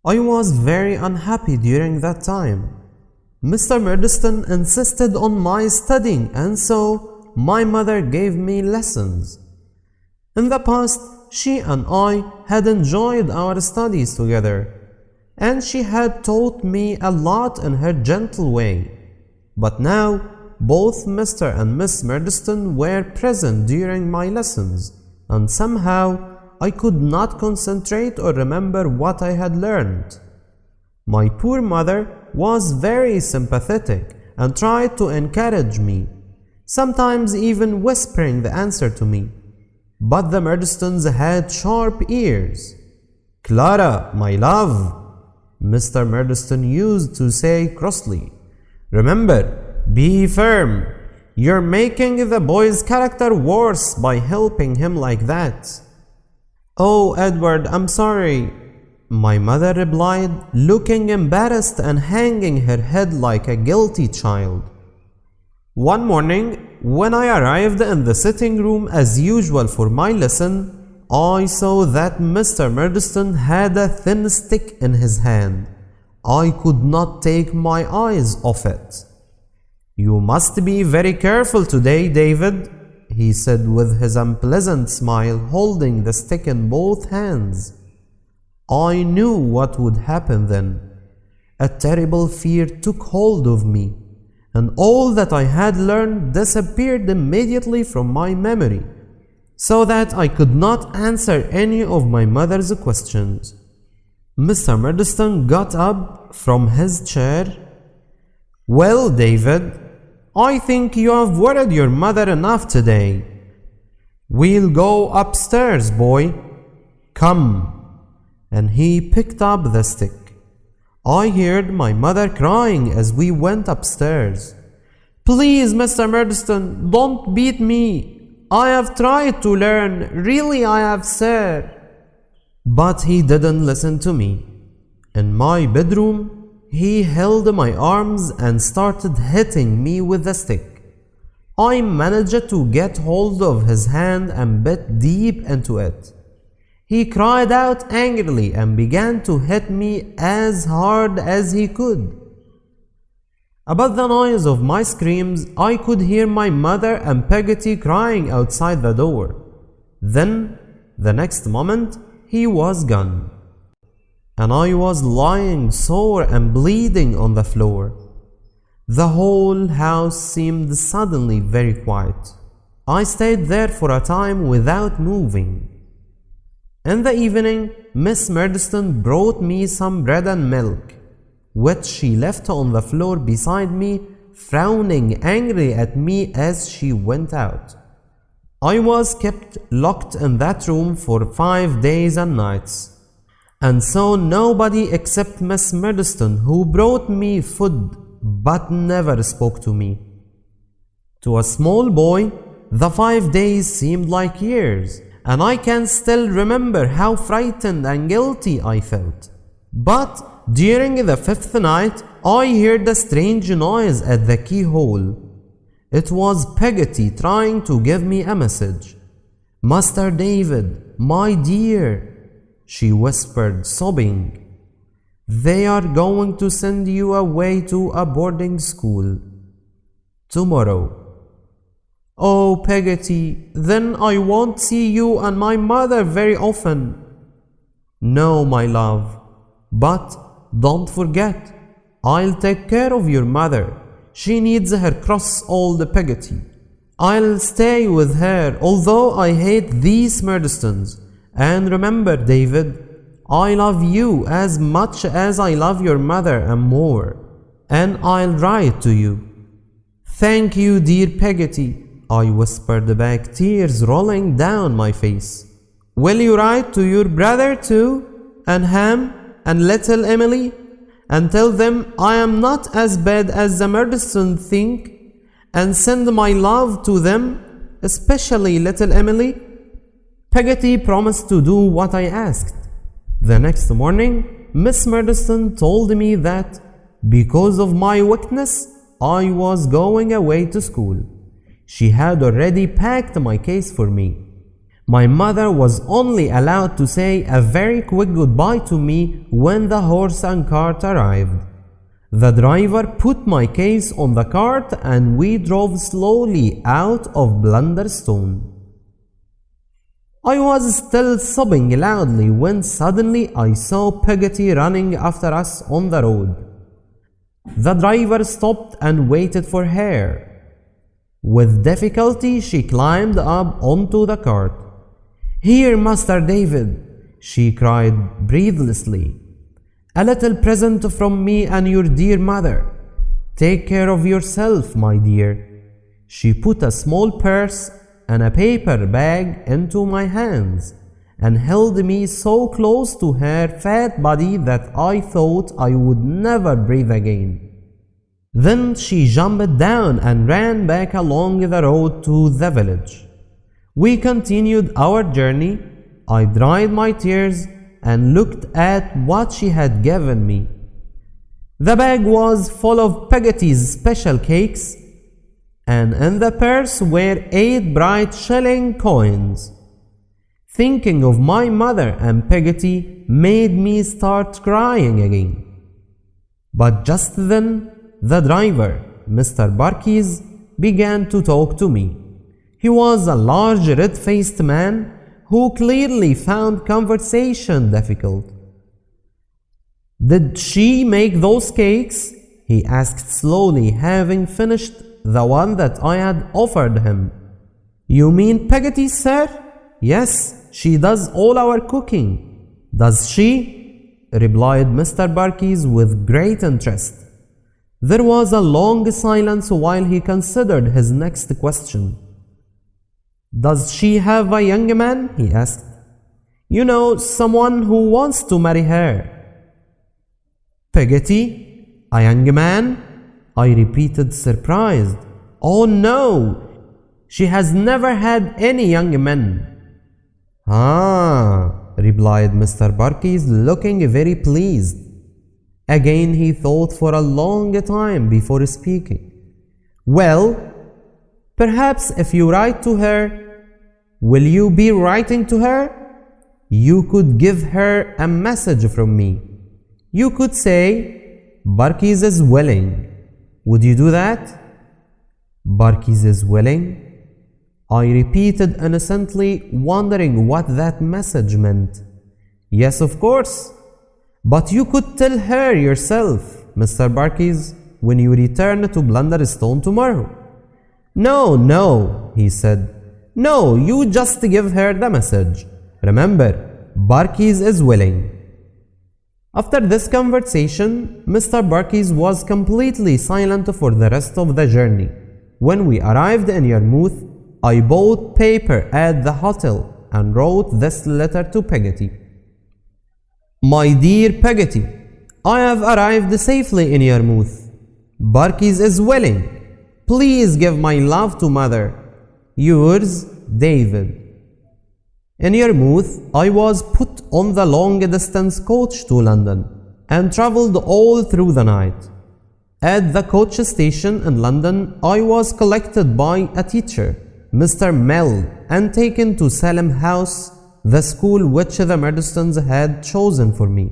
I was very unhappy during that time. Mr. Murdstone insisted on my studying, and so my mother gave me lessons. In the past, she and I had enjoyed our studies together, and she had taught me a lot in her gentle way. But now, both Mr. and Miss Murdstone were present during my lessons, and somehow I could not concentrate or remember what I had learned. My poor mother was very sympathetic and tried to encourage me, sometimes even whispering the answer to me. But the Murdstones had sharp ears. "Clara, my love," Mr. Murdstone used to say crossly, "remember, be firm. You're making the boy's character worse by helping him like that." "Oh, Edward, I'm sorry," my mother replied, looking embarrassed and hanging her head like a guilty child. One morning, when I arrived in the sitting room as usual for my lesson, I saw that Mr. Murdstone had a thin stick in his hand. I could not take my eyes off it. "You must be very careful today, David," he said with his unpleasant smile, holding the stick in both hands. I knew what would happen then. A terrible fear took hold of me, and all that I had learned disappeared immediately from my memory, so that I could not answer any of my mother's questions. Mr. Murdstone got up from his chair. "Well, David, I think you have worried your mother enough today. We'll go upstairs, boy. Come." And he picked up the stick. I heard my mother crying as we went upstairs. "Please, Mr. Murdstone, don't beat me. I have tried to learn. Really I have, sir." But he didn't listen to me. In my bedroom, he held my arms and started hitting me with the stick. I managed to get hold of his hand and bit deep into it. He cried out angrily and began to hit me as hard as he could. Above the noise of my screams, I could hear my mother and Peggotty crying outside the door. Then, the next moment, he was gone, and I was lying sore and bleeding on the floor. The whole house seemed suddenly very quiet. I stayed there for a time without moving. In the evening, Miss Murdstone brought me some bread and milk, which she left on the floor beside me, frowning angrily at me as she went out. I was kept locked in that room for 5 days and nights, and saw nobody except Miss Murdstone, who brought me food but never spoke to me. To a small boy, the 5 days seemed like years, and I can still remember how frightened and guilty I felt. But during the 5th night, I heard a strange noise at the keyhole. It was Peggotty trying to give me a message. "Master David, my dear," she whispered, sobbing, "they are going to send you away to a boarding school tomorrow." "Oh, Peggotty, then I won't see you and my mother very often." "No, my love, but don't forget, I'll take care of your mother. She needs her cross old Peggotty. I'll stay with her, although I hate these Murdstones. And remember, David, I love you as much as I love your mother and more, and I'll write to you." "Thank you, dear Peggotty," I whispered back, tears rolling down my face. "Will you write to your brother too, and Ham, and little Emily, and tell them I am not as bad as the Murdstones think, and send my love to them, especially little Emily?" Peggotty promised to do what I asked. The next morning, Miss Murdstone told me that because of my weakness, I was going away to school. She had already packed my case for me. My mother was only allowed to say a very quick goodbye to me when the horse and cart arrived. The driver put my case on the cart and we drove slowly out of Blunderstone. I was still sobbing loudly when suddenly I saw Peggotty running after us on the road. The driver stopped and waited for her. With difficulty she climbed up onto the cart. "Here, Master David," she cried breathlessly. "A little present from me and your dear mother. Take care of yourself, my dear." She put a small purse and a paper bag into my hands and held me so close to her fat body that I thought I would never breathe again. Then she jumped down and ran back along the road to the village. We continued our journey. I dried my tears and looked at what she had given me. The bag was full of Peggotty's special cakes, and in the purse were 8 bright shilling coins. Thinking of my mother and Peggotty made me start crying again. But just then, the driver, Mr. Barkis, began to talk to me. He was a large red-faced man who clearly found conversation difficult. "Did she make those cakes?" he asked slowly, having finished the one that I had offered him. "You mean Peggotty, sir?" "Yes, she does all our cooking." "Does she?" replied Mr. Barkis with great interest. There was a long silence while he considered his next question. "Does she have a young man?" he asked. "You know, someone who wants to marry her." "Peggotty? A young man?" I repeated, surprised. "Oh no, she has never had any young men." "Ah," replied Mr. Barkis, looking very pleased. Again he thought for a long time before speaking. "Well, perhaps if you write to her, will you be writing to her? You could give her a message from me. You could say, 'Barkis is willing.' Would you do that?" "Barkis is willing?" I repeated innocently, wondering what that message meant. "Yes, of course. But you could tell her yourself, Mr. Barkis, when you return to Blunderstone tomorrow." No, he said. "No, you just give her the message. Remember, Barkis is willing." After this conversation, Mr. Barkis was completely silent for the rest of the journey. When we arrived in Yarmouth, I bought paper at the hotel and wrote this letter to Peggotty. "My dear Peggotty, I have arrived safely in Yarmouth. Barkis is willing. Please give my love to mother. Yours, David." In Yarmouth, I was put on the long-distance coach to London and travelled all through the night. At the coach station in London, I was collected by a teacher, Mr. Mell, and taken to Salem House, the school which the Murdstones had chosen for me.